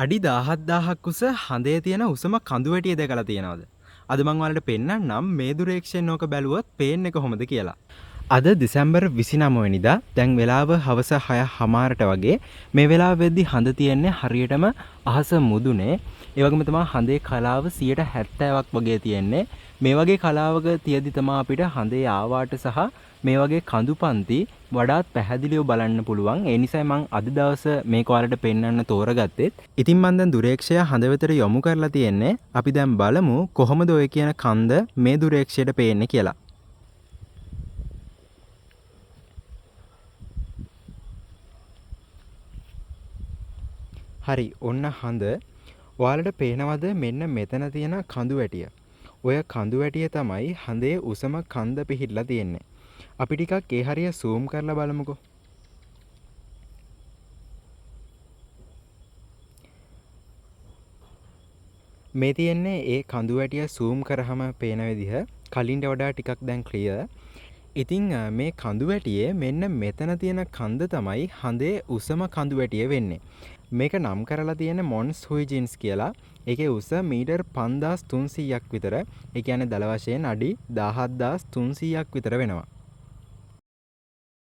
අඩි 17,000ක් උස හඳේ තියෙන උසම කඳු වැටිය දැකලා තියෙනවද? අද මම ඔයාලට පෙන්නන්නම් මේ දුරේක්ෂයෙන් ඕක බැලුවොත් පේන්නේ කොහොමද කියලා. අද දෙසැම්බර් 29 වෙනිදා දැන් වෙලාව හවස 6:00ට වගේ මේ වෙලාවෙද්දි හඳ තියෙන්නේ හරියටම අහස මුදුනේ. ඒ වගේම තමයි හඳේ කලාව 70%ක් වගේ තියෙන්නේ. මේ වගේ කලාවක තියදී තමයි අපිට හඳේ ආවාට සහ මේ වගේ කඳුපන්ති වඩාත් පැහැදිලිව බලන්න පුළුවන්. ඒ නිසයි මම අද දවස මේක ඔයාලට පෙන්වන්න තෝරගත්තෙත්. ඉතින් මම දැන් දුරේක්ෂය හඳ වෙතට යොමු කරලා තියෙන්නේ. අපි දැන් බලමු කොහොමද ඔය කියන කන්ද මේ දුරේක්ෂයට පේන්නේ කියලා. හරි ඔන්න හඳ ඔයාලට පේනවද මෙන්න මෙතන තියෙන කඳු වැටිය. ඔය කඳු වැටිය තමයි හඳේ උසම කන්ද පිහිටලා තියෙන්නේ. අපි ටිකක් ඒ හරිය zoom කරලා බලමුකෝ. මේ තියෙන්නේ ඒ කඳු වැටිය zoom කරාම පේන විදිහ. කලින්ට වඩා ටිකක් දැන් clear. ඉතින් මේ කඳු වැටියේ මෙන්න මෙතන තියෙන කන්ද තමයි හඳේ උසම කඳු වැටිය වෙන්නේ. මේක නම් කරලා තියෙන මොන්ස් හුයිජින්ස් කියලා. ඒකේ උස මීටර් 5300ක් විතර. ඒ කියන්නේ දල වශයෙන් අඩි 17300ක් විතර වෙනවා.